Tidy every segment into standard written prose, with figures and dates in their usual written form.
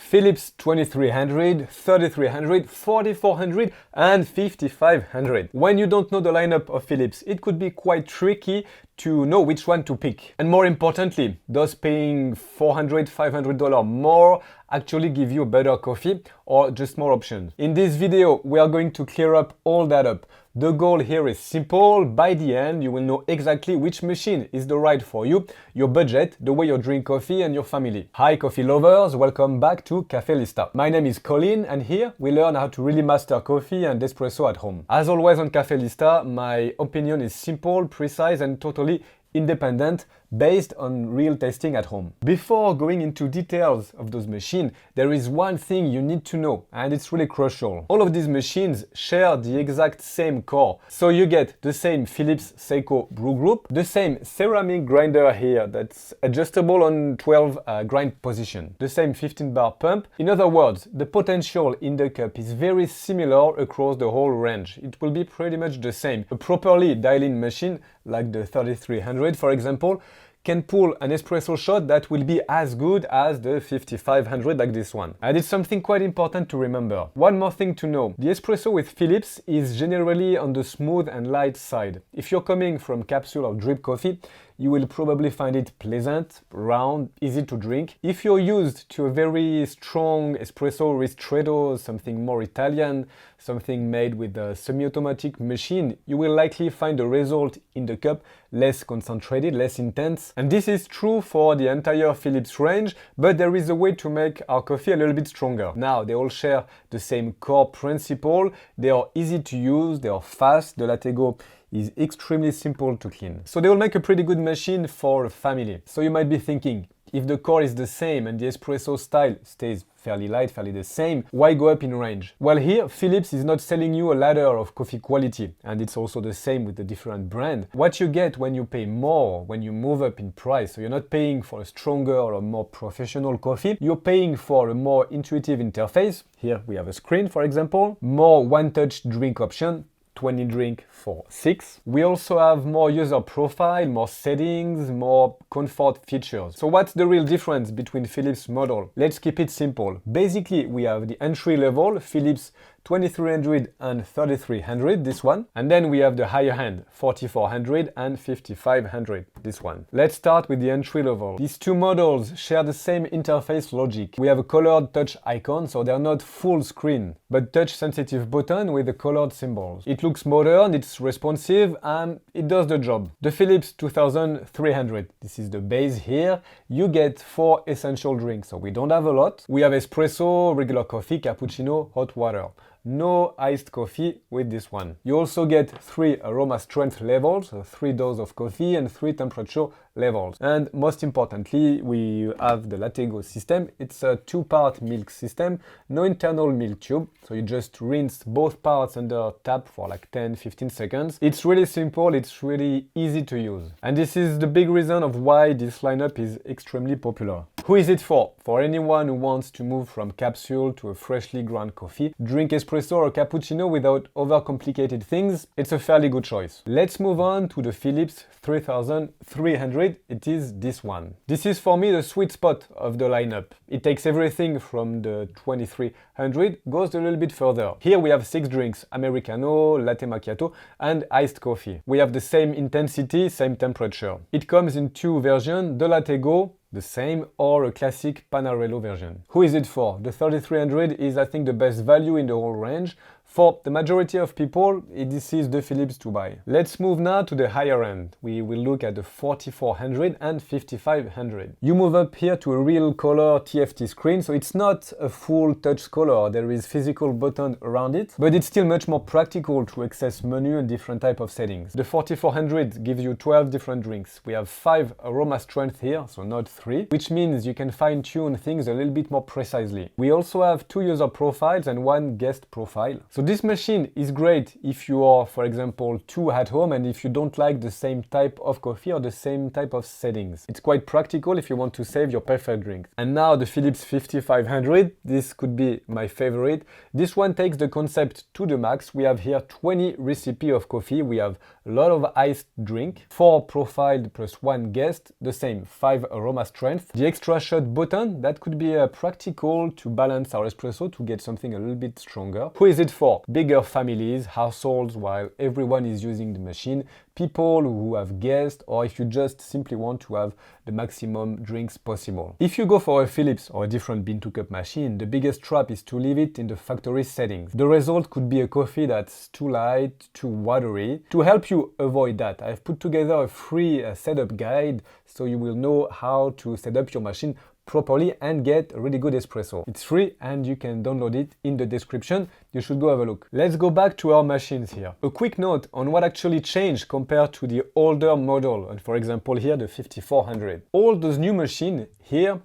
Philips 2300, 3300, 4400 and 5500. When you don't know the lineup of Philips, it could be quite tricky to know which one to pick. And more importantly, does paying $400, $500 more actually give you a better coffee or just more options? In this video, we are going to clear up all that up. The goal here is simple. By the end, you will know exactly which machine is the right for you, your budget, the way you drink coffee and your family. Hi coffee lovers, welcome back to Café Lista. My name is Colin and here we learn how to really master coffee and espresso at home. As always on Café Lista, my opinion is simple, precise and totally independent, based on real tasting at home. Before going into details of those machines, there is one thing you need to know, and it's really crucial. All of these machines share the exact same core. So you get the same Philips Seiko brew group, the same ceramic grinder here that's adjustable on 12 grind position, the same 15 bar pump. In other words, the potential in the cup is very similar across the whole range. It will be pretty much the same. A properly dialed-in machine, like the 3300 for example, can pull an espresso shot that will be as good as the 5500 like this one. And it's something quite important to remember. One more thing to know, the espresso with Philips is generally on the smooth and light side. If you're coming from capsule or drip coffee, you will probably find it pleasant, round, easy to drink. If you're used to a very strong espresso ristretto, something more Italian, something made with a semi-automatic machine, you will likely find the result in the cup less concentrated, less intense. And this is true for the entire Philips range, but there is a way to make our coffee a little bit stronger. Now, they all share the same core principle. They are easy to use, they are fast. The latte go is extremely simple to clean. So they will make a pretty good machine for a family. So you might be thinking, if the core is the same and the espresso style stays fairly light, fairly the same, why go up in range? Well, here Philips is not selling you a ladder of coffee quality, and it's also the same with the different brand. What you get when you pay more, when you move up in price, so you're not paying for a stronger or more professional coffee, you're paying for a more intuitive interface. Here we have a screen, for example, more one-touch drink option, 20 drink for 6. We also have more user profile, more settings, more comfort features. So what's the real difference between Philips model? Let's keep it simple. Basically, we have the entry level Philips 2300 and 3300, this one. And then we have the higher end, 4400 and 5500, this one. Let's start with the entry level. These two models share the same interface logic. We have a colored touch icon, so they're not full screen, but touch sensitive button with the colored symbols. It looks modern, it's responsive, and it does the job. The Philips 2300, this is the base here. You get 4 essential drinks, so we don't have a lot. We have espresso, regular coffee, cappuccino, hot water. No iced coffee with this one. You also get 3 aroma strength levels, so 3 doses of coffee and 3 temperature levels. And most importantly, we have the Latte Go system. It's a 2-part milk system, no internal milk tube. So you just rinse both parts under tap for like 10-15 seconds. It's really simple, it's really easy to use. And this is the big reason of why this lineup is extremely popular. Who is it for? For anyone who wants to move from capsule to a freshly ground coffee, drink espresso or cappuccino without overcomplicated things, it's a fairly good choice. Let's move on to the Philips 3300. It is this one. This is for me the sweet spot of the lineup. It takes everything from the 2300, goes a little bit further. Here we have 6 drinks, Americano, Latte Macchiato and iced coffee. We have the same intensity, same temperature. It comes in 2 versions, the Latte Go, the same, or a classic Panarello version. Who is it for? The 3300 is, I think, the best value in the whole range. For the majority of people, this is the Philips to buy. Let's move now to the higher end. We will look at the 4400 and 5500. You move up here to a real color TFT screen, so it's not a full touch color. There is physical button around it, but it's still much more practical to access menu and different type of settings. The 4400 gives you 12 different drinks. We have 5 aroma strength here, so not 3, which means you can fine-tune things a little bit more precisely. We also have 2 user profiles and 1 guest profile. So this machine is great if you are, for example, 2 at home and if you don't like the same type of coffee or the same type of settings. It's quite practical if you want to save your perfect drink. And now the Philips 5500, this could be my favorite. This one takes the concept to the max. We have here 20 recipes of coffee. We have a lot of iced drink. 4 profiled plus 1 guest, the same, 5 aroma strength. The extra shot button, that could be practical to balance our espresso to get something a little bit stronger. Who is it for? Bigger families, households, while everyone is using the machine, people who have guests, or if you just simply want to have the maximum drinks possible. If you go for a Philips or a different bean-to-cup machine, the biggest trap is to leave it in the factory settings. The result could be a coffee that's too light, too watery. To help you avoid that, I've put together a free setup guide so you will know how to set up your machine properly and get a really good espresso. It's free and you can download it in the description. You should go have a look. Let's go back to our machines here. A quick note on what actually changed compared to the older model, and for example here the 5400. All those new machines here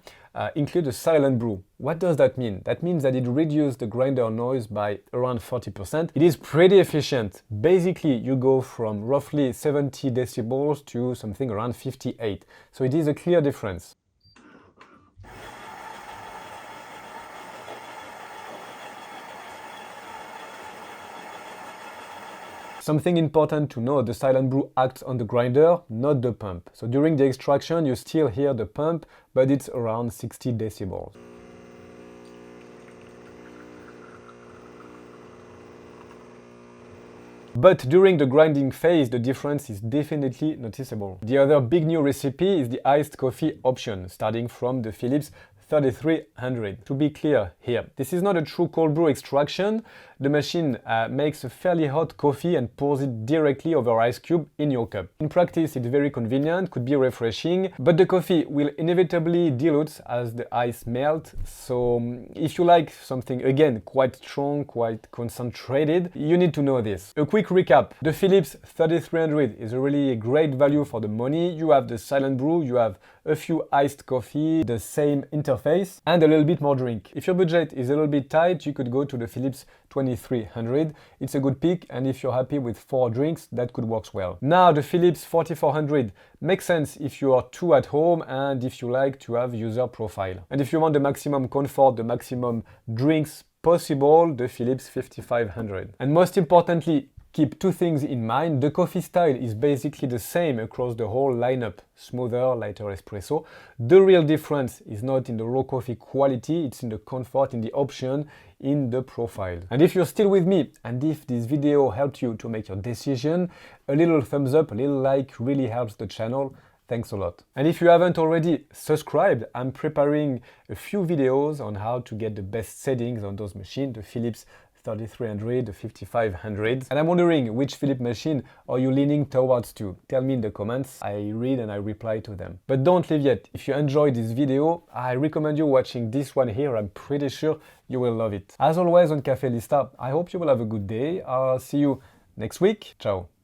include a SilentBrew. What does that mean? That means that it reduces the grinder noise by around 40%. It is pretty efficient. Basically, you go from roughly 70 decibels to something around 58. So it is a clear difference. Something important to know, the SilentBrew acts on the grinder, not the pump. So during the extraction, you still hear the pump, but it's around 60 decibels. But during the grinding phase, the difference is definitely noticeable. The other big new recipe is the iced coffee option, starting from the Philips 3300. To be clear here, this is not a true cold brew extraction. The machine makes a fairly hot coffee and pours it directly over ice cube in your cup. In practice, it's very convenient, could be refreshing, but the coffee will inevitably dilute as the ice melts. So if you like something, again, quite strong, quite concentrated, you need to know this. A quick recap. The Philips 3300 is a really great value for the money. You have the SilentBrew, you have a few iced coffee, the same interface, and a little bit more drink. If your budget is a little bit tight, you could go to the Philips 2300. It's a good pick, and if you're happy with 4 drinks, that could work well. Now, the Philips 4400 makes sense if you are 2 at home and if you like to have user profile. And if you want the maximum comfort, the maximum drinks possible, the Philips 5500. And most importantly, keep 2 things in mind. The coffee style is basically the same across the whole lineup. Smoother, lighter espresso. The real difference is not in the raw coffee quality, it's in the comfort, in the option, in the profile. And if you're still with me, and if this video helped you to make your decision, a little thumbs up, a little like really helps the channel. Thanks a lot. And if you haven't already subscribed, I'm preparing a few videos on how to get the best settings on those machines, the Philips 3300, the 5500. And I'm wondering which Philips machine are you leaning towards to? Tell me in the comments. I read and I reply to them. But don't leave yet. If you enjoyed this video, I recommend you watching this one here. I'm pretty sure you will love it. As always on Cafe Lista, I hope you will have a good day. I'll see you next week. Ciao.